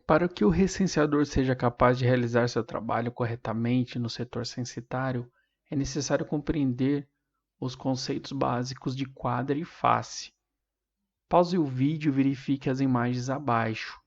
Para que o recenseador seja capaz de realizar seu trabalho corretamente no setor censitário, é necessário compreender os conceitos básicos de quadra e face. Pause o vídeo e verifique as imagens abaixo.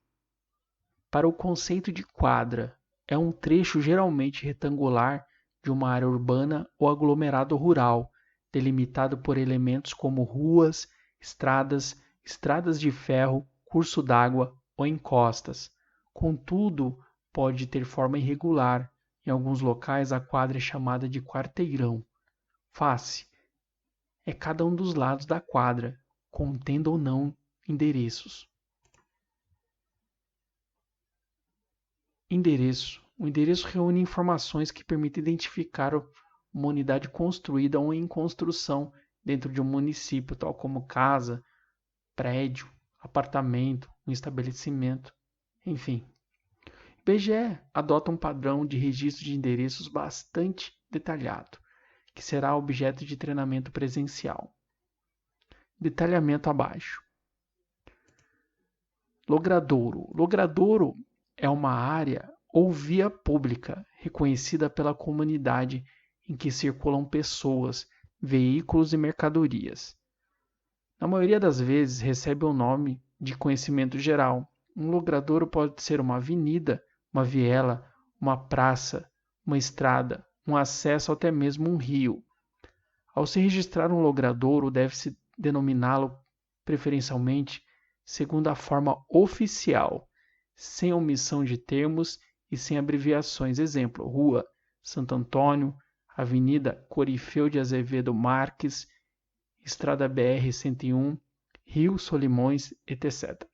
Para o conceito de quadra, é um trecho geralmente retangular de uma área urbana ou aglomerado rural, delimitado por elementos como ruas, estradas de ferro, curso d'água ou encostas. Contudo, pode ter forma irregular. Em alguns locais, a quadra é chamada de quarteirão. Face é cada um dos lados da quadra, contendo ou não endereços. Endereço. O endereço reúne informações que permitem identificar uma unidade construída ou em construção dentro de um município, tal como casa, prédio, apartamento, um estabelecimento, enfim. O IBGE adota um padrão de registro de endereços bastante detalhado, que será objeto de treinamento presencial. Detalhamento abaixo. Logradouro. Logradouro é uma área ou via pública reconhecida pela comunidade em que circulam pessoas, veículos e mercadorias. Na maioria das vezes recebe o nome de conhecimento geral. Um logradouro pode ser uma avenida, uma viela, uma praça, uma estrada, um acesso ou até mesmo um rio. Ao se registrar um logradouro, deve-se denominá-lo preferencialmente segundo a forma oficial, sem omissão de termos e sem abreviações. Exemplo, Rua Santo Antônio, Avenida Corifeu de Azevedo Marques, Estrada BR-101, Rio Solimões, etc.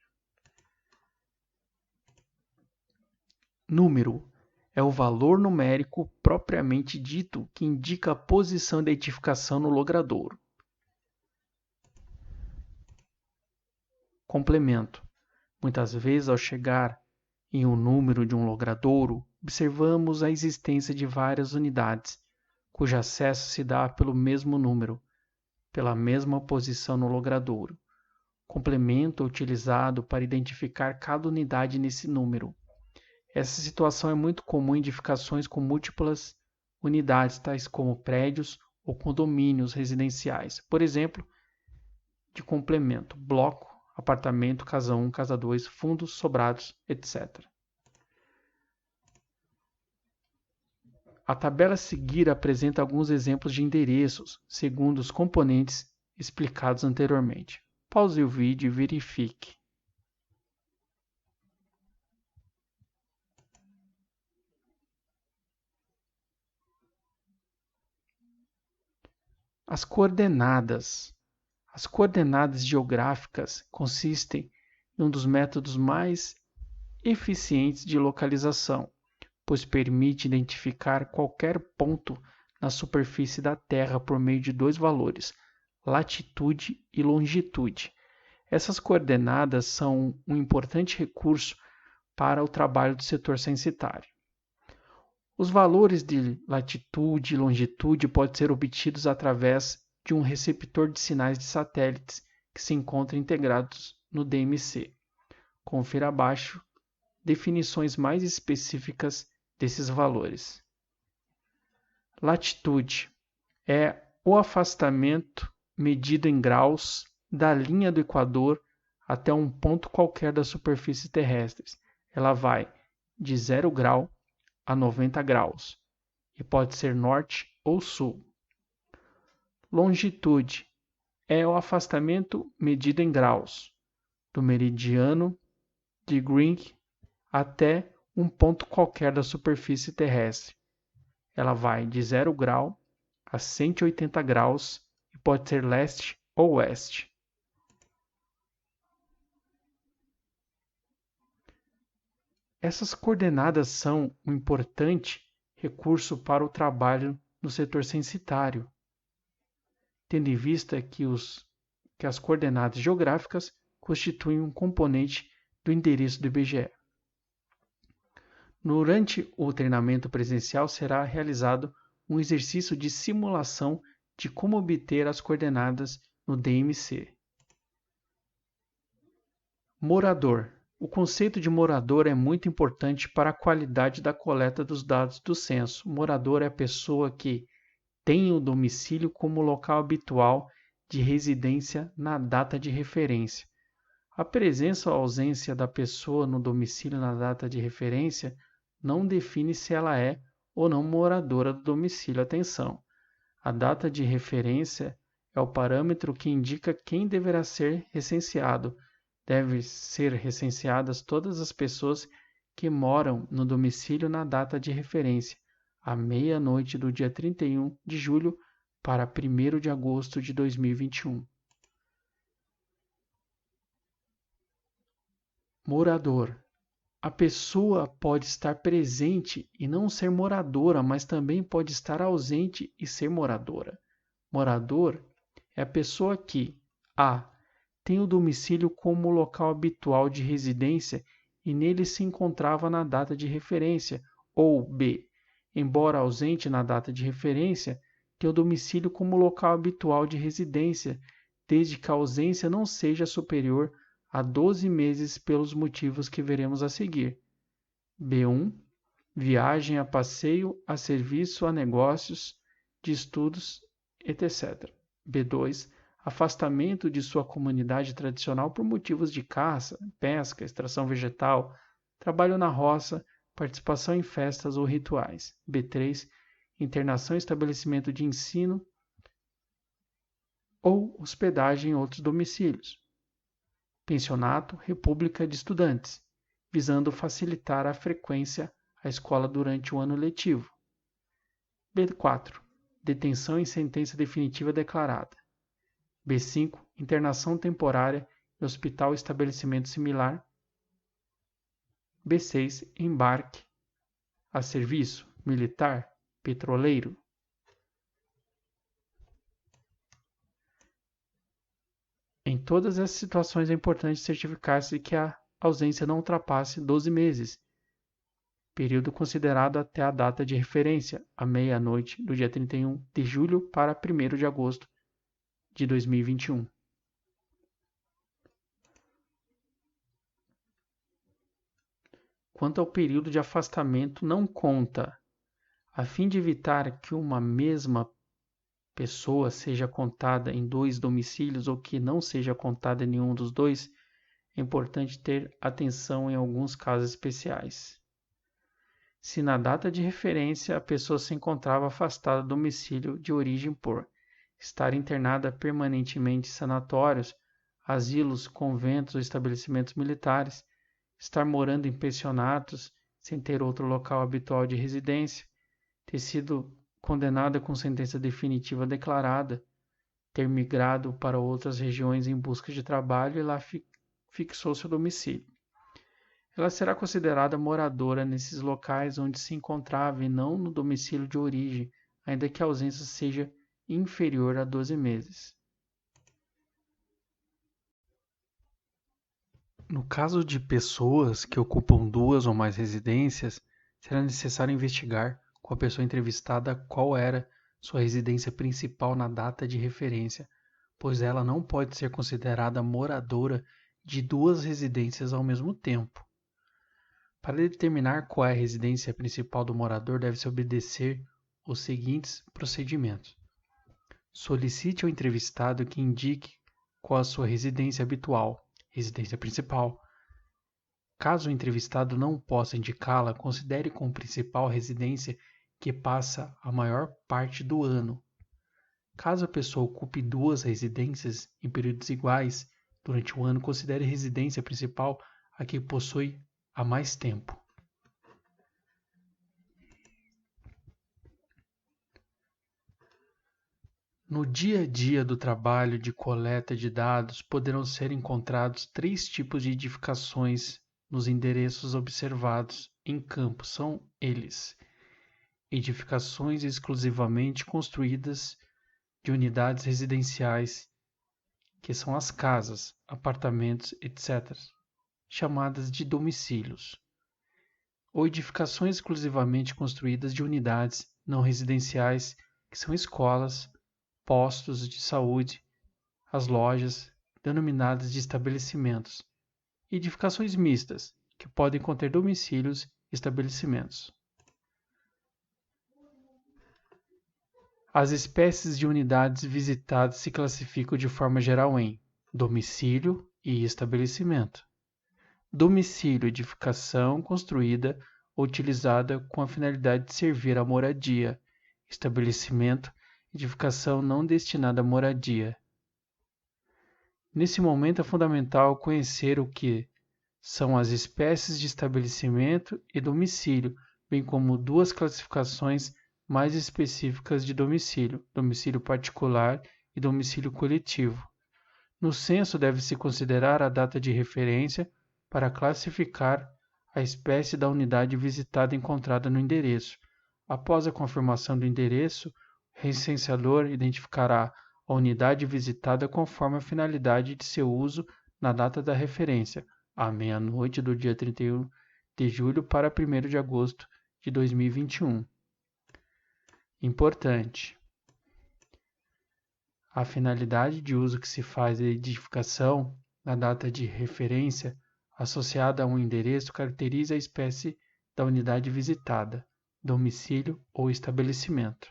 Número é o valor numérico propriamente dito que indica a posição de identificação no logradouro. Complemento. Muitas vezes, ao chegar em um número de um logradouro, observamos a existência de várias unidades, cujo acesso se dá pelo mesmo número, pela mesma posição no logradouro. Complemento é utilizado para identificar cada unidade nesse número. Essa situação é muito comum em edificações com múltiplas unidades, tais como prédios ou condomínios residenciais. Por exemplo, de complemento, bloco, apartamento, casa 1, casa 2, fundos, sobrados, etc. A tabela a seguir apresenta alguns exemplos de endereços, segundo os componentes explicados anteriormente. Pause o vídeo e verifique. As coordenadas. As coordenadas geográficas consistem em um dos métodos mais eficientes de localização, pois permite identificar qualquer ponto na superfície da Terra por meio de dois valores, latitude e longitude. Essas coordenadas são um importante recurso para o trabalho do setor censitário. Os valores de latitude e longitude podem ser obtidos através de um receptor de sinais de satélites que se encontra integrados no DMC. Confira abaixo definições mais específicas desses valores. Latitude é o afastamento medido em graus da linha do Equador até um ponto qualquer da superfície terrestre. Ela vai de 0 grau a 90 graus e pode ser norte ou sul. Longitude é o afastamento medido em graus do meridiano de Greenwich até um ponto qualquer da superfície terrestre. Ela vai de 0 grau a 180 graus e pode ser leste ou oeste. Essas coordenadas são um importante recurso para o trabalho no setor censitário, tendo em vista que as coordenadas geográficas constituem um componente do endereço do IBGE. Durante o treinamento presencial será realizado um exercício de simulação de como obter as coordenadas no DMC. Morador. O conceito de morador é muito importante para a qualidade da coleta dos dados do censo. Morador é a pessoa que tem o domicílio como local habitual de residência na data de referência. A presença ou ausência da pessoa no domicílio na data de referência não define se ela é ou não moradora do domicílio. Atenção! A data de referência é o parâmetro que indica quem deverá ser recenseado. Devem ser recenseadas todas as pessoas que moram no domicílio na data de referência, à meia-noite do dia 31 de julho para 1º de agosto de 2021. Morador. A pessoa pode estar presente e não ser moradora, mas também pode estar ausente e ser moradora. Morador é a pessoa que a. tem o domicílio como local habitual de residência e nele se encontrava na data de referência, ou b. embora ausente na data de referência, tem o domicílio como local habitual de residência, desde que a ausência não seja superior a 12 meses pelos motivos que veremos a seguir. B1. Viagem a passeio, a serviço, a negócios, de estudos, etc. B2. Afastamento de sua comunidade tradicional por motivos de caça, pesca, extração vegetal, trabalho na roça, participação em festas ou rituais. B3. Internação em estabelecimento de ensino ou hospedagem em outros domicílios. Pensionato, república de estudantes, visando facilitar a frequência à escola durante o ano letivo. B4. Detenção em sentença definitiva declarada. B5. Internação temporária em hospital ou estabelecimento similar. B6. Embarque a serviço militar, petroleiro. Em todas essas situações é importante certificar-se de que a ausência não ultrapasse 12 meses, período considerado até a data de referência, à meia-noite do dia 31 de julho para 1º de agosto de 2021. Quanto ao período de afastamento, não conta. A fim de evitar que uma mesma pessoa seja contada em 2 domicílios ou que não seja contada em nenhum dos dois, é importante ter atenção em alguns casos especiais. Se na data de referência a pessoa se encontrava afastada do domicílio de origem por estar internada permanentemente em sanatórios, asilos, conventos ou estabelecimentos militares, estar morando em pensionatos sem ter outro local habitual de residência, ter sido condenada com sentença definitiva declarada, ter migrado para outras regiões em busca de trabalho e lá fixou seu domicílio. Ela será considerada moradora nesses locais onde se encontrava e não no domicílio de origem, ainda que a ausência seja inferior a 12 meses. No caso de pessoas que ocupam 2 ou mais residências, será necessário investigar com a pessoa entrevistada qual era sua residência principal na data de referência, pois ela não pode ser considerada moradora de 2 residências ao mesmo tempo. Para determinar qual é a residência principal do morador, deve-se obedecer os seguintes procedimentos. Solicite ao entrevistado que indique qual a sua residência habitual, residência principal. Caso o entrevistado não possa indicá-la, considere como principal residência que passa a maior parte do ano. Caso a pessoa ocupe 2 residências em períodos iguais durante o ano, considere residência principal a que possui há mais tempo. No dia a dia do trabalho de coleta de dados, poderão ser encontrados 3 tipos de edificações nos endereços observados em campo. São eles: edificações exclusivamente construídas de unidades residenciais, que são as casas, apartamentos, etc., chamadas de domicílios, ou edificações exclusivamente construídas de unidades não residenciais, que são escolas, postos de saúde, as lojas, denominadas de estabelecimentos, e edificações mistas, que podem conter domicílios e estabelecimentos. As espécies de unidades visitadas se classificam de forma geral em domicílio e estabelecimento. Domicílio, edificação construída ou utilizada com a finalidade de servir à moradia. Estabelecimento, edificação não destinada à moradia. Nesse momento é fundamental conhecer o que são as espécies de estabelecimento e domicílio, bem como duas classificações mais específicas de domicílio: domicílio particular e domicílio coletivo. No censo, deve-se considerar a data de referência para classificar a espécie da unidade visitada encontrada no endereço. Após a confirmação do endereço, o recenseador identificará a unidade visitada conforme a finalidade de seu uso na data da referência, à meia-noite do dia 31 de julho para 1º de agosto de 2021. Importante. A finalidade de uso que se faz da edificação na data de referência associada a um endereço caracteriza a espécie da unidade visitada, domicílio ou estabelecimento.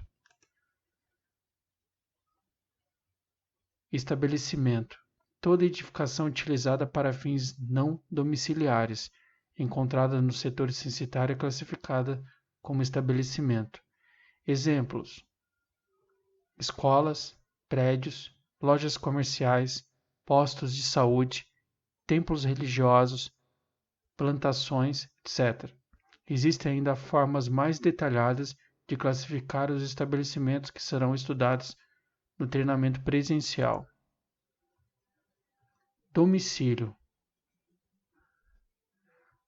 Estabelecimento. Toda edificação utilizada para fins não domiciliares, encontrada no setor censitário é classificada como estabelecimento. Exemplos: escolas, prédios, lojas comerciais, postos de saúde, templos religiosos, plantações, etc. Existem ainda formas mais detalhadas de classificar os estabelecimentos que serão estudados no treinamento presencial. Domicílio.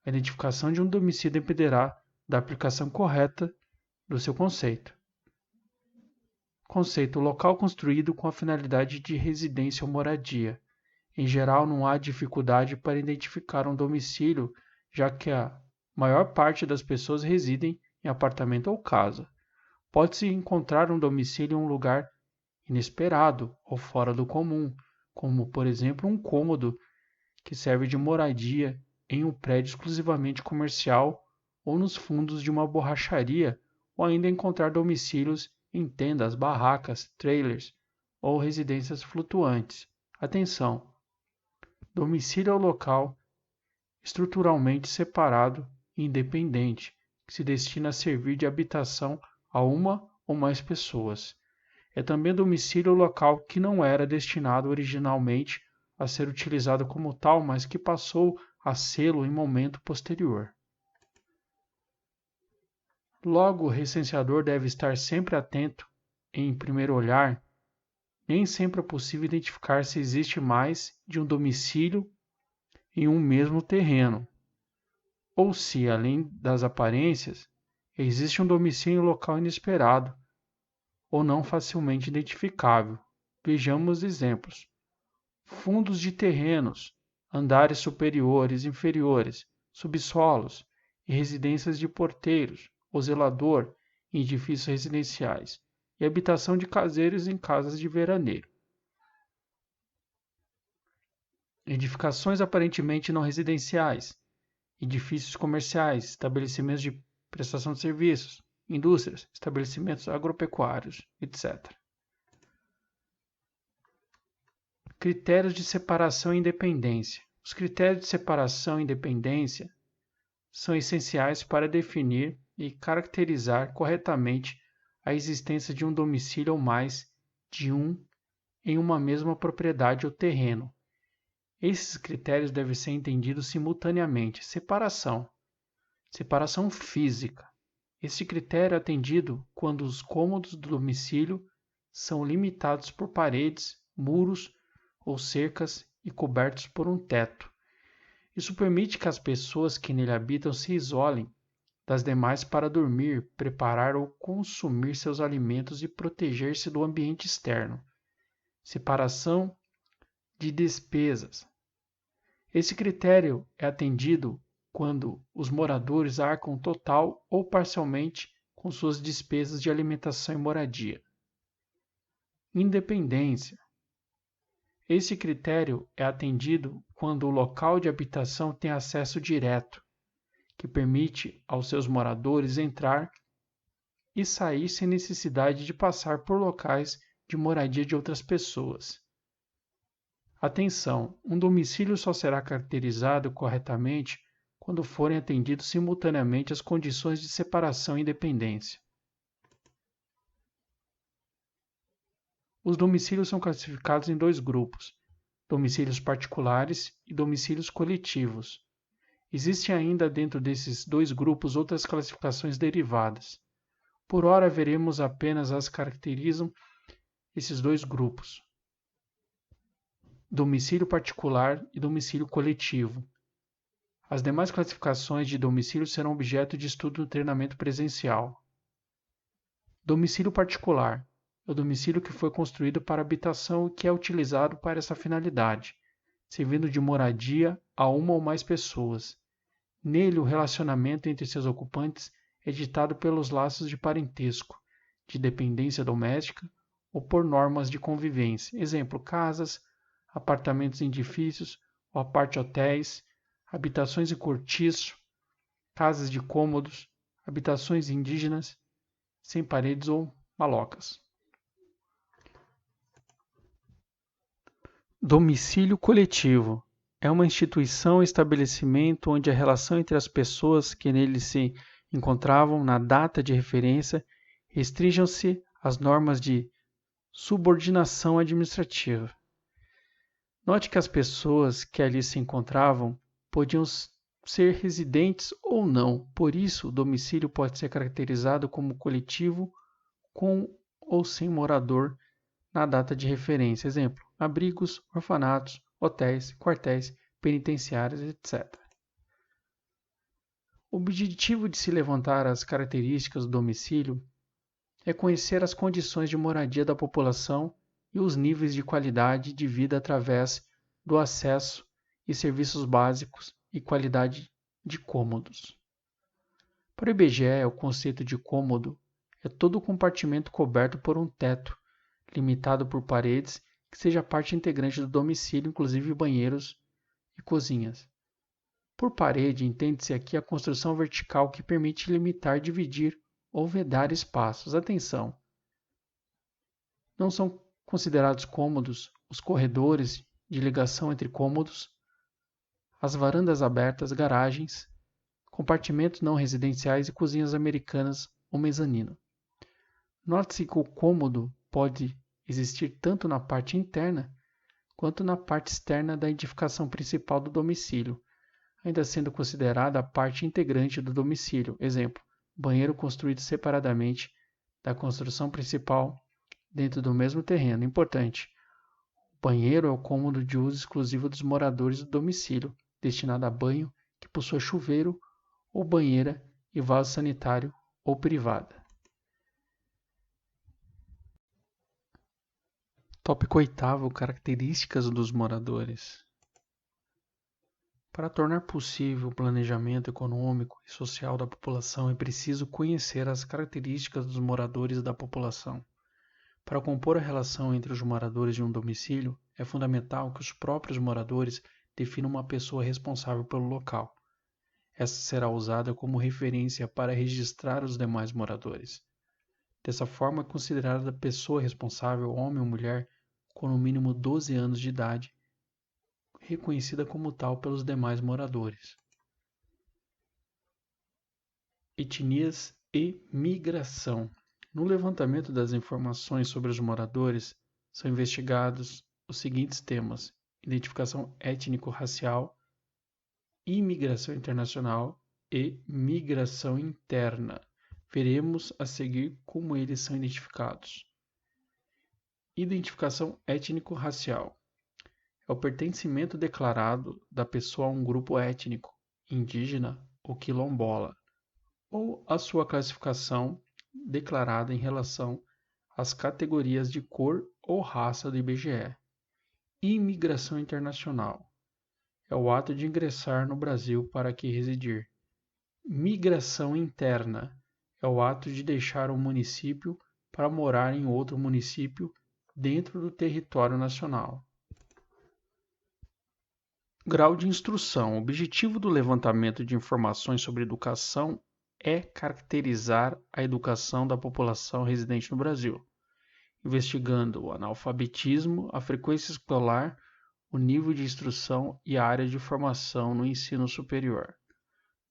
A identificação de um domicílio dependerá da aplicação correta do seu conceito. Conceito: local construído com a finalidade de residência ou moradia. Em geral, não há dificuldade para identificar um domicílio, já que a maior parte das pessoas residem em apartamento ou casa. Pode-se encontrar um domicílio em um lugar inesperado ou fora do comum, como, por exemplo, um cômodo que serve de moradia em um prédio exclusivamente comercial ou nos fundos de uma borracharia, ou ainda encontrar domicílios em tendas, barracas, trailers ou residências flutuantes. Atenção! Domicílio é o local estruturalmente separado e independente, que se destina a servir de habitação a uma ou mais pessoas. É também domicílio o local que não era destinado originalmente a ser utilizado como tal, mas que passou a sê-lo em momento posterior. Logo, o recenseador deve estar sempre atento em primeiro olhar. Nem sempre é possível identificar se existe mais de um domicílio em um mesmo terreno, ou se, além das aparências, existe um domicílio em local inesperado ou não facilmente identificável. Vejamos exemplos: fundos de terrenos, andares superiores e inferiores, subsolos e residências de porteiros ou zelador em edifícios residenciais, e habitação de caseiros em casas de veraneio. Edificações aparentemente não residenciais, edifícios comerciais, estabelecimentos de prestação de serviços, indústrias, estabelecimentos agropecuários, etc. Critérios de separação e independência. Os critérios de separação e independência são essenciais para definir e caracterizar corretamente a existência de um domicílio ou mais de um em uma mesma propriedade ou terreno. Esses critérios devem ser entendidos simultaneamente. Separação física. Este critério é atendido quando os cômodos do domicílio são limitados por paredes, muros ou cercas e cobertos por um teto. Isso permite que as pessoas que nele habitam se isolem das demais para dormir, preparar ou consumir seus alimentos e proteger-se do ambiente externo. Separação de despesas. Esse critério é atendido quando os moradores arcam total ou parcialmente com suas despesas de alimentação e moradia. Independência. Esse critério é atendido quando o local de habitação tem acesso direto, que permite aos seus moradores entrar e sair sem necessidade de passar por locais de moradia de outras pessoas. Atenção: um domicílio só será caracterizado corretamente quando forem atendidos simultaneamente as condições de separação e independência. Os domicílios são classificados em dois grupos: domicílios particulares e domicílios coletivos. Existem ainda dentro desses dois grupos outras classificações derivadas. Por ora, veremos apenas as que caracterizam esses dois grupos: domicílio particular e domicílio coletivo. As demais classificações de domicílio serão objeto de estudo no treinamento presencial. Domicílio particular é o domicílio que foi construído para habitação e que é utilizado para essa finalidade, servindo de moradia a uma ou mais pessoas. Nele, o relacionamento entre seus ocupantes é ditado pelos laços de parentesco, de dependência doméstica ou por normas de convivência. Exemplo: casas, apartamentos em edifícios ou apart-hotéis, habitações em cortiço, casas de cômodos, habitações indígenas, sem paredes ou malocas. Domicílio coletivo é uma instituição ou estabelecimento onde a relação entre as pessoas que nele se encontravam na data de referência restringam-se às normas de subordinação administrativa. Note que as pessoas que ali se encontravam podiam ser residentes ou não, por isso o domicílio pode ser caracterizado como coletivo com ou sem morador na data de referência. Exemplo: abrigos, orfanatos, hotéis, quartéis, penitenciários, etc. O objetivo de se levantar as características do domicílio é conhecer as condições de moradia da população e os níveis de qualidade de vida através do acesso e serviços básicos e qualidade de cômodos. Para o IBGE, o conceito de cômodo é todo o compartimento coberto por um teto, limitado por paredes, que seja parte integrante do domicílio, inclusive banheiros e cozinhas. Por parede, entende-se aqui a construção vertical que permite limitar, dividir ou vedar espaços. Atenção! Não são considerados cômodos os corredores de ligação entre cômodos, as varandas abertas, garagens, compartimentos não residenciais e cozinhas americanas ou mezanino. Note-se que o cômodo pode existir tanto na parte interna quanto na parte externa da edificação principal do domicílio, ainda sendo considerada a parte integrante do domicílio. Exemplo: banheiro construído separadamente da construção principal dentro do mesmo terreno. Importante: o banheiro é o cômodo de uso exclusivo dos moradores do domicílio, destinado a banho, que possua chuveiro ou banheira e vaso sanitário ou privada. Tópico 8: características dos moradores. Para tornar possível o planejamento econômico e social da população, é preciso conhecer as características dos moradores da população. Para compor a relação entre os moradores de um domicílio, é fundamental que os próprios moradores definam uma pessoa responsável pelo local. Essa será usada como referência para registrar os demais moradores. Dessa forma, é considerada a pessoa responsável, homem ou mulher, com no mínimo 12 anos de idade, reconhecida como tal pelos demais moradores. Etnias e migração. No levantamento das informações sobre os moradores, são investigados os seguintes temas: identificação étnico-racial, imigração internacional e migração interna. Veremos a seguir como eles são identificados. Identificação étnico-racial é o pertencimento declarado da pessoa a um grupo étnico, indígena ou quilombola, ou a sua classificação declarada em relação às categorias de cor ou raça do IBGE. Imigração internacional é o ato de ingressar no Brasil para aqui residir. Migração interna é o ato de deixar um município para morar em outro município dentro do território nacional. Grau de instrução. O objetivo do levantamento de informações sobre educação é caracterizar a educação da população residente no Brasil, investigando o analfabetismo, a frequência escolar, o nível de instrução e a área de formação no ensino superior.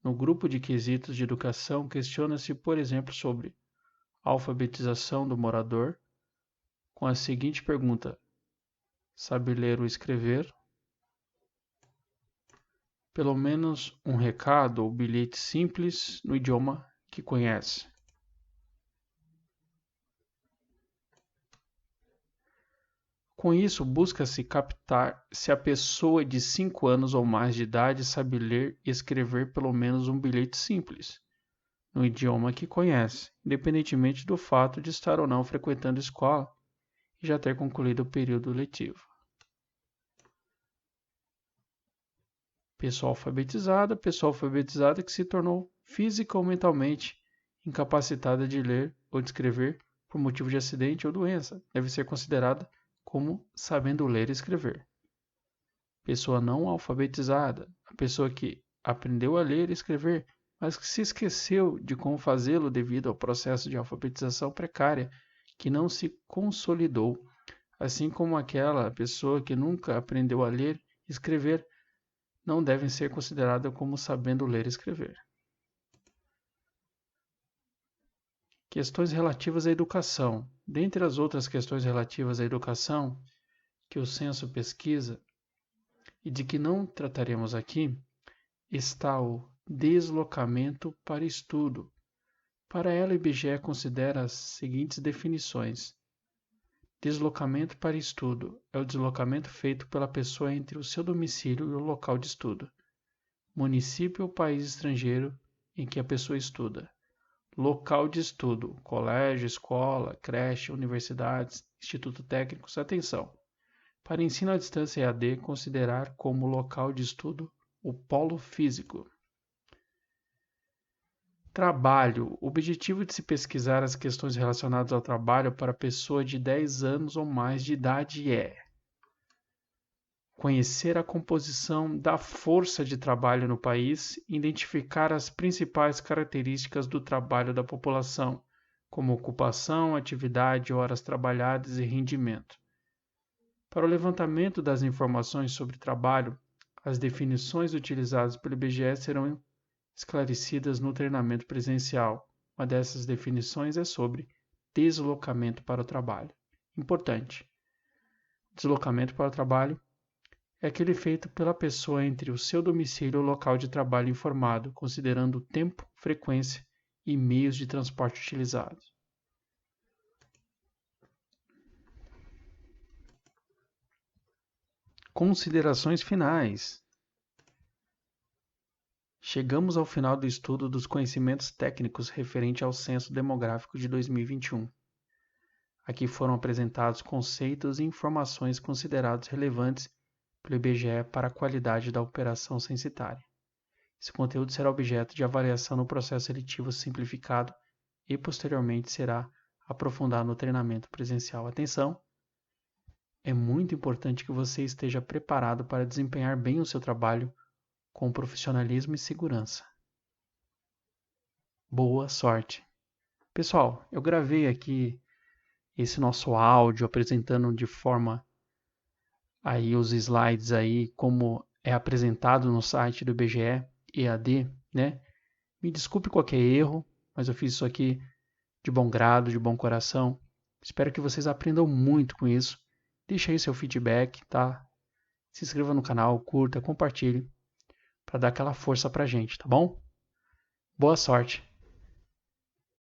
No grupo de quesitos de educação, questiona-se, por exemplo, sobre a alfabetização do morador, com a seguinte pergunta: sabe ler ou escrever? Pelo menos um recado ou bilhete simples no idioma que conhece. Com isso, busca-se captar se a pessoa de 5 anos ou mais de idade sabe ler e escrever pelo menos um bilhete simples, no idioma que conhece, independentemente do fato de estar ou não frequentando escola e já ter concluído o período letivo. Pessoa alfabetizada que se tornou física ou mentalmente incapacitada de ler ou de escrever por motivo de acidente ou doença, deve ser considerada como sabendo ler e escrever. Pessoa não alfabetizada, a pessoa que aprendeu a ler e escrever, mas que se esqueceu de como fazê-lo devido ao processo de alfabetização precária que não se consolidou, assim como aquela pessoa que nunca aprendeu a ler e escrever, não devem ser consideradas como sabendo ler e escrever. Questões relativas à educação. Dentre as outras questões relativas à educação que o censo pesquisa e de que não trataremos aqui, está o deslocamento para estudo. Para ela, o IBGE considera as seguintes definições. Deslocamento para estudo é o deslocamento feito pela pessoa entre o seu domicílio e o local de estudo, município ou país estrangeiro em que a pessoa estuda. Local de estudo, colégio, escola, creche, universidades, instituto técnico, atenção. Para ensino à distância EAD, considerar como local de estudo o polo físico. Trabalho. O objetivo de se pesquisar as questões relacionadas ao trabalho para pessoa de 10 anos ou mais de idade é conhecer a composição da força de trabalho no país e identificar as principais características do trabalho da população, como ocupação, atividade, horas trabalhadas e rendimento. Para o levantamento das informações sobre trabalho, as definições utilizadas pelo IBGE serão esclarecidas no treinamento presencial. Uma dessas definições é sobre deslocamento para o trabalho. Importante. Deslocamento para o trabalho é aquele feito pela pessoa entre o seu domicílio e o local de trabalho informado, considerando o tempo, frequência e meios de transporte utilizados. Considerações finais. Chegamos ao final do estudo dos conhecimentos técnicos referente ao Censo Demográfico de 2021. Aqui foram apresentados conceitos e informações considerados relevantes pelo IBGE para a qualidade da operação censitária. Esse conteúdo será objeto de avaliação no processo seletivo simplificado e posteriormente será aprofundado no treinamento presencial. Atenção! É muito importante que você esteja preparado para desempenhar bem o seu trabalho com profissionalismo e segurança. Boa sorte! Pessoal, eu gravei aqui esse nosso áudio apresentando de forma aí os slides aí como é apresentado no site do IBGE EAD, né? Me desculpe qualquer erro, mas eu fiz isso aqui de bom grado, de bom coração. Espero que vocês aprendam muito com isso. Deixa aí seu feedback, tá? Se inscreva no canal, curta, compartilhe para dar aquela força pra gente, tá bom? Boa sorte!